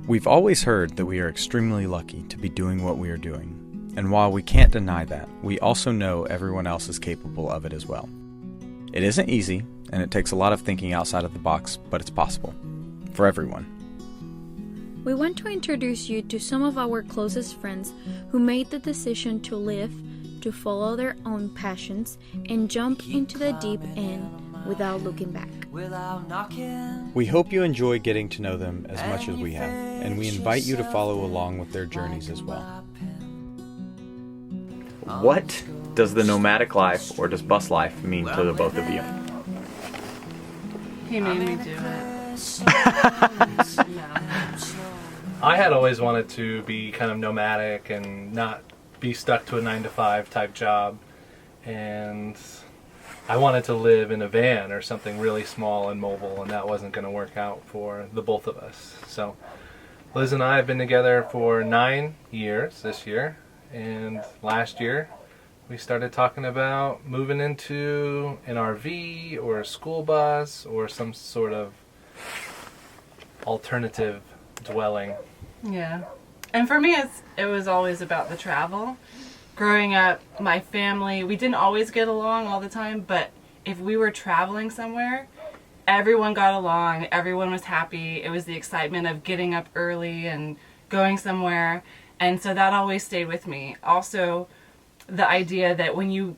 We've always heard that we are extremely lucky to be doing what we are doing, and while we can't deny that, we also know everyone else is capable of it as well. It isn't easy, and it takes a lot of thinking outside of the box, but it's possible. For everyone. We want to introduce you to some of our closest friends who made the decision to live, to follow their own passions, and jump into the deep end without looking back. We hope you enjoy getting to know them as much as we have, and we invite you to follow along with their journeys as well. What does the nomadic life, or does bus life, mean to the both of you? He made me do it. I had always wanted to be kind of nomadic and not be stuck to a 9-to-5 type job, and I wanted to live in a van or something really small and mobile, and that wasn't going to work out for the both of us. So Liz and I have been together for 9 years this year, and last year we started talking about moving into an RV or a school bus or some sort of alternative dwelling. Yeah. And for me, it was always about the travel. Growing up, my family, we didn't always get along all the time, but if we were traveling somewhere, everyone got along, everyone was happy. It was the excitement of getting up early and going somewhere, and so that always stayed with me. Also, the idea that when you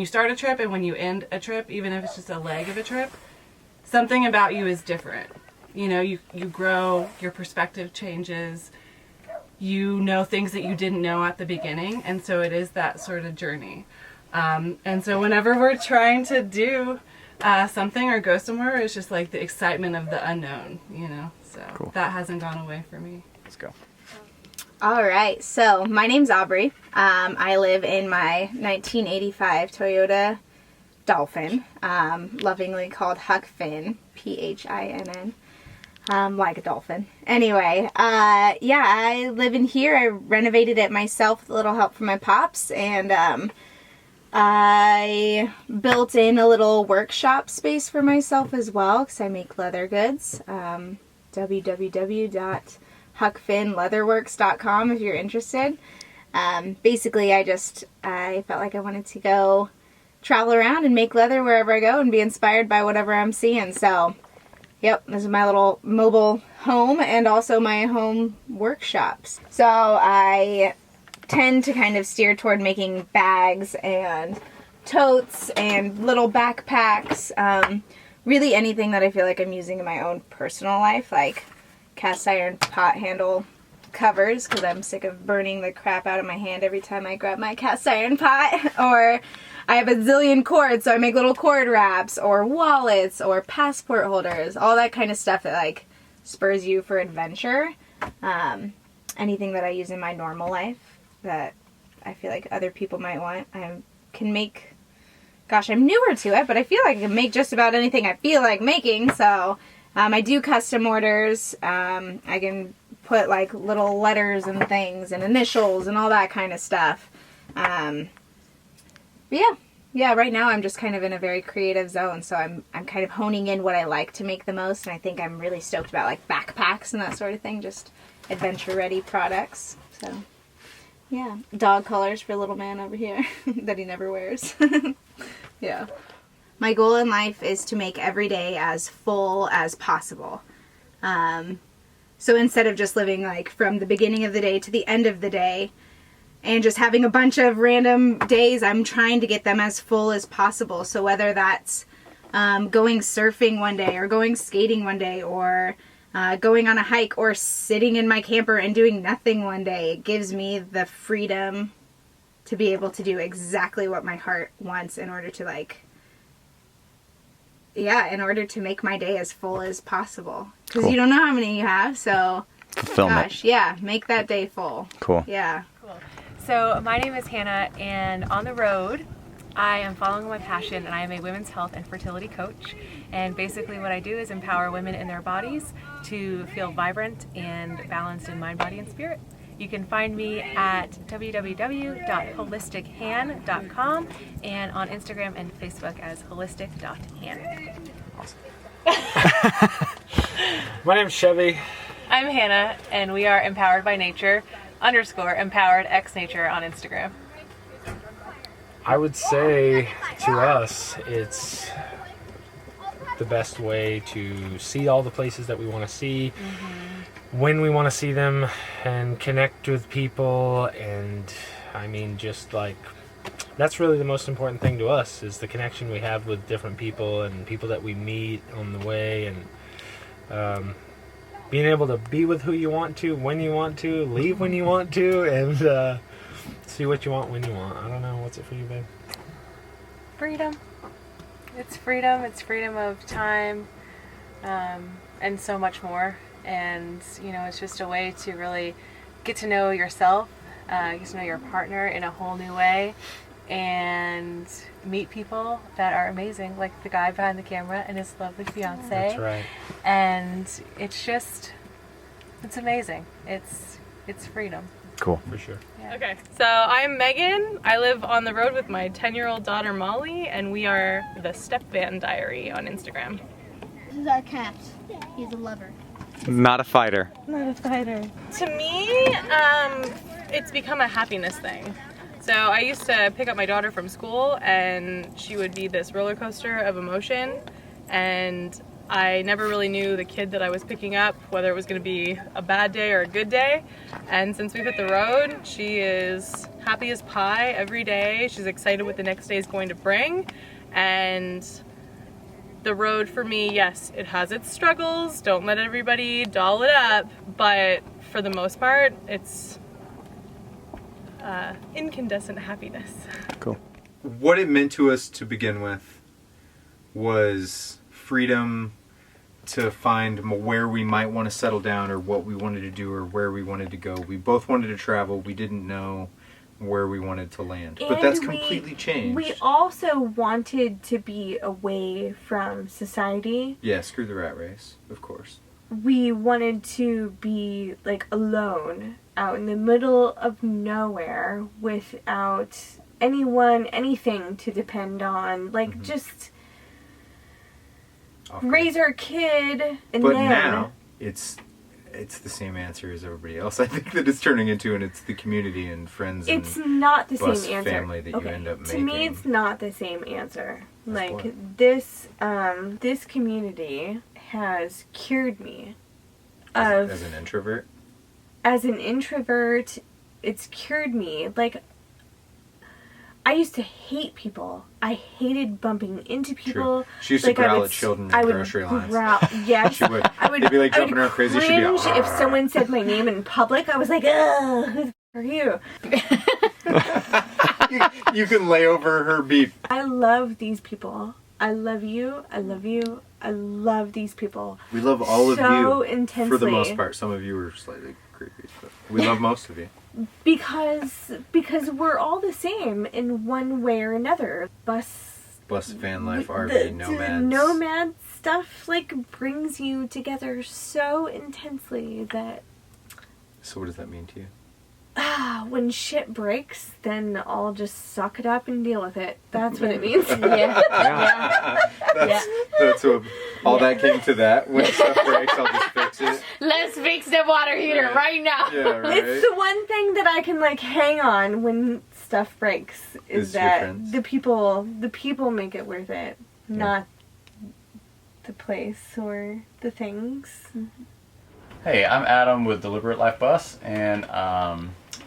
start a trip and when you end a trip, even if it's just a leg of a trip, something about you is different. You know, you grow, your perspective changes. You know things that you didn't know at the beginning, and so it is that sort of journey. And so whenever we're trying to do something or go somewhere, it's just like the excitement of the unknown, you know. So cool. That hasn't gone away for me. Let's go. All right, so my name's Aubrey. I live in my 1985 Toyota Dolphin, lovingly called Huck Finn, P-H-I-N-N. Like a dolphin. Anyway, yeah, I live in here. I renovated it myself with a little help from my pops, and I built in a little workshop space for myself as well, because I make leather goods. www.huckfinnleatherworks.com if you're interested. Basically, I felt like I wanted to go travel around and make leather wherever I go and be inspired by whatever I'm seeing, so yep, this is my little mobile home and also my home workshops. So I tend to kind of steer toward making bags and totes and little backpacks. Really anything that I feel like I'm using in my own personal life, like cast iron pot handle covers, because I'm sick of burning the crap out of my hand every time I grab my cast iron pot. Or I have a zillion cords, so I make little cord wraps or wallets or passport holders, all that kind of stuff that like spurs you for adventure. Anything that I use in my normal life that I feel like other people might want, I can make. Gosh, I'm newer to it, but I feel like I can make just about anything I feel like making. So I do custom orders. I can put like little letters and things and initials and all that kind of stuff. Yeah, right now I'm just kind of in a very creative zone, so I'm kind of honing in what I like to make the most, and I think I'm really stoked about like backpacks and that sort of thing, just adventure-ready products. So, yeah, dog collars for little man over here that he never wears. Yeah. My goal in life is to make every day as full as possible. So instead of just living like from the beginning of the day to the end of the day, and just having a bunch of random days, I'm trying to get them as full as possible. So whether that's going surfing one day or going skating one day or going on a hike or sitting in my camper and doing nothing one day, it gives me the freedom to be able to do exactly what my heart wants in order to in order to make my day as full as possible. Because you don't know how many you have, so gosh, yeah, make that day full. Cool. Yeah. So my name is Hannah, and on the road I am following my passion, and I am a women's health and fertility coach. And basically what I do is empower women in their bodies to feel vibrant and balanced in mind, body, and spirit. You can find me at www.holistichaN.com and on Instagram and Facebook as holistic.han. My name's Chevy. I'm Hannah, and we are Empowered by Nature _ Empowered X Nature on Instagram. I would say to us, it's the best way to see all the places that we want to see, when we want to see them, and connect with people. And I mean, just like, that's really the most important thing to us, is the connection we have with different people and people that we meet on the way, and being able to be with who you want to, when you want to, leave when you want to, and see what you want when you want. I don't know, what's it for you, babe? Freedom. It's freedom. It's freedom of time, and so much more. And you know, it's just a way to really get to know yourself, get to know your partner in a whole new way, and meet people that are amazing, like the guy behind the camera and his lovely fiance. That's right. And it's amazing. It's freedom. Cool. For sure. Yeah. Okay, so I'm Megan. I live on the road with my 10-year-old daughter Molly, and we are THESTEPVANDIARY on Instagram. This is our cat. He's a lover. Not a fighter. Not a fighter. To me, it's become a happiness thing. So I used to pick up my daughter from school, and she would be this roller coaster of emotion, and I never really knew the kid that I was picking up, whether it was going to be a bad day or a good day. And since we've hit the road, she is happy as pie every day. She's excited what the next day is going to bring. And the road for me, yes, it has its struggles. Don't let everybody doll it up. But for the most part, it's incandescent happiness. Cool. What it meant to us to begin with was freedom to find where we might want to settle down, or what we wanted to do, or where we wanted to go. We both wanted to travel. We didn't know where we wanted to land. But that's completely changed. We also wanted to be away from society. Yeah, screw the rat race, of course. We wanted to be like alone out in the middle of nowhere without anyone, anything to depend on. Like just raise our kid, and but then now it's the same answer as everybody else. I think that it's turning into, and it's the community and friends. It's and not the bus same answer. Family that you end up making. To me, it's not the same answer. That's Like what? this community has cured me As an introvert. As an introvert, it's cured me. Like, I used to hate people. I hated bumping into people. True. She used to growl at children in grocery lines. Yes. She would. I would. They'd be like jumping around crazy. She'd be Cringe if someone said my name in public. I was like, ugh, who the f- are you? You can lay over her beep. I love these people. I love you. I love you. I love these people. We love all of you. So intensely. For the most part. Some of you are slightly creepy, but we love most of you. Because we're all the same in one way or another. Bus, van life, RV, nomads. Nomad stuff like brings you together so intensely that So what does that mean to you? when shit breaks, then I'll just suck it up and deal with it. That's what it means. That's what all that came to that. When stuff breaks, I'll just fix it. Let's fix the water heater right now. Yeah, right. It's the one thing that I can like hang on when stuff breaks is that the people make it worth it, not the place or the things. Hey, I'm Adam with DELIBERATELIFEBUS, and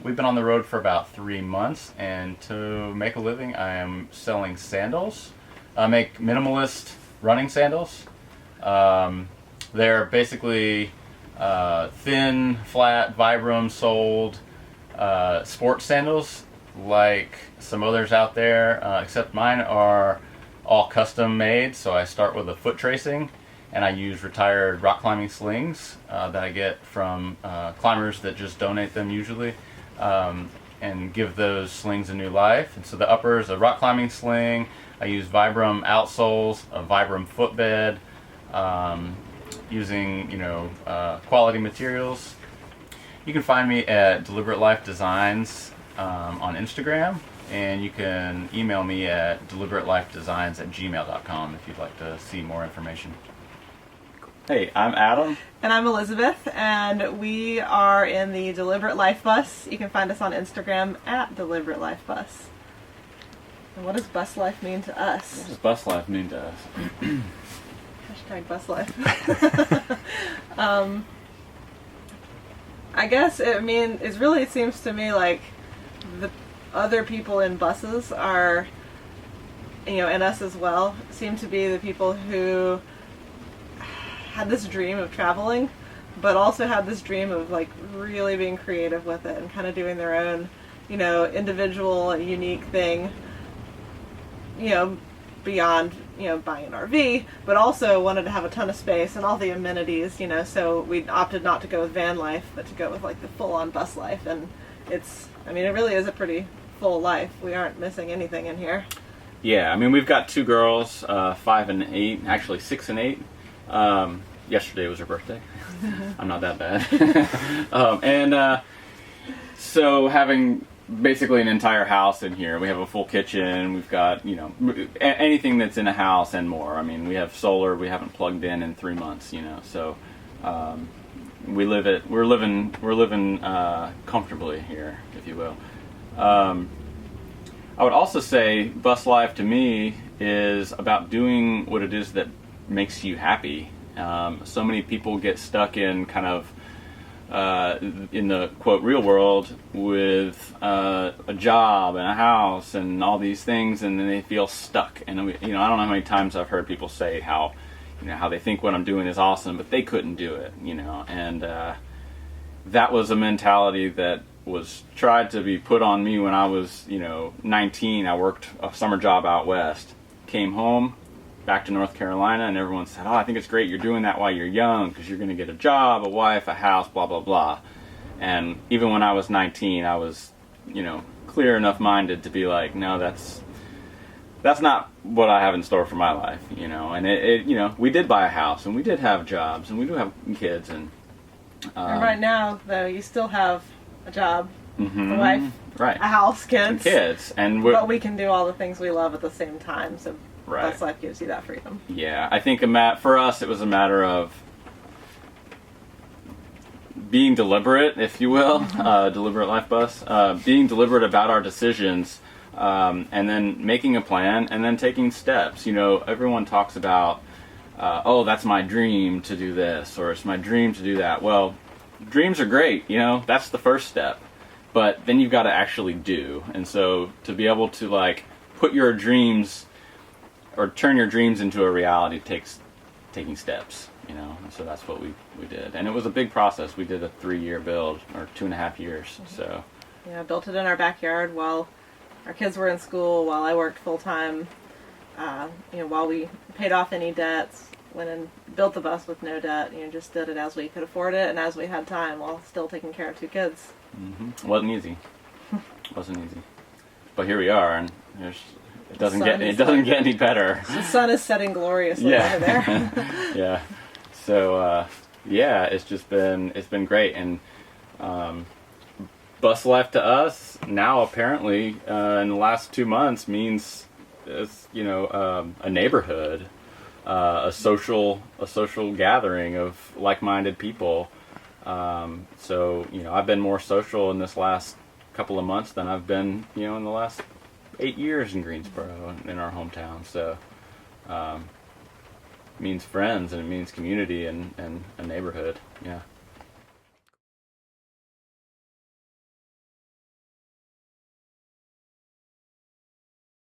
we've been on the road for about 3 months, and to make a living I am selling sandals. I make minimalist running sandals. They're basically thin, flat, Vibram-soled sports sandals like some others out there, except mine are all custom made, so I start with a foot tracing, and I use retired rock climbing slings that I get from climbers that just donate them usually, and give those slings a new life. And so the upper is a rock climbing sling. I use Vibram outsoles, a Vibram footbed, using quality materials. You can find me at DELIBERATELIFEDESIGNS on Instagram, and you can email me at DELIBERATELIFEDESIGNS@gmail.com if you'd like to see more information. Hey, I'm Adam. And I'm Elizabeth, and we are in the Deliberate Life Bus. You can find us on Instagram at Deliberate Life Bus. And what does bus life mean to us? What does bus life mean to us? Hashtag bus life. I guess it seems to me like the other people in buses are, and us as well, seem to be the people who had this dream of traveling, but also had this dream of like really being creative with it and kind of doing their own, individual, unique thing, beyond, buying an RV, but also wanted to have a ton of space and all the amenities, so we opted not to go with van life, but to go with like the full-on bus life. And it really is a pretty full life. We aren't missing anything in here. Yeah, we've got 2 girls, 5 and 8, actually 6 and 8. Yesterday was her birthday. I'm not that bad. So having basically an entire house in here, we have a full kitchen, we've got, anything that's in a house and more. We have solar, we haven't plugged in 3 months, so we're living comfortably here, if you will. I would also say bus life to me is about doing what it is that makes you happy. So many people get stuck in kind of in the quote real world with a job and a house and all these things, and then they feel stuck. And I don't know how many times I've heard people say how they think what I'm doing is awesome, but they couldn't do it. And that was a mentality that was tried to be put on me when I was 19. I worked a summer job out west, came home back to North Carolina, and everyone said, I think it's great you're doing that while you're young, because you're going to get a job, a wife, a house, blah blah blah. And even when I was 19, I was clear enough minded to be like, no, that's not what I have in store for my life. And we did buy a house, and we did have jobs, and we do have kids, and right now though you still have a job, a wife, right, a house, kids, but we can do all the things we love at the same time. So right. Bus life gives you that freedom. Yeah, I think for us it was a matter of being deliberate, if you will, Deliberate Life Bus, being deliberate about our decisions, and then making a plan, and then taking steps. Everyone talks about, that's my dream to do this, or it's my dream to do that. Well, dreams are great, that's the first step, but then you've got to actually do. And so to be able to like put your dreams or turn your dreams into a reality takes taking steps, and so that's what we did. And it was a big process. We did a 3-year build, or 2.5 years. So yeah, built it in our backyard while our kids were in school, while I worked full time, while we paid off any debts, went and built the bus with no debt, just did it as we could afford it and as we had time, while still taking care of 2 kids. Wasn't easy. But here we are, and it doesn't get any better. The sun is setting gloriously over there. Yeah. So it's been great. And bus life to us now apparently in the last 2 months means it's a neighborhood, a social gathering of like-minded people. So I've been more social in this last couple of months than I've been in the last 8 years in Greensboro, in our hometown. So it means friends, and it means community and a neighborhood. Yeah.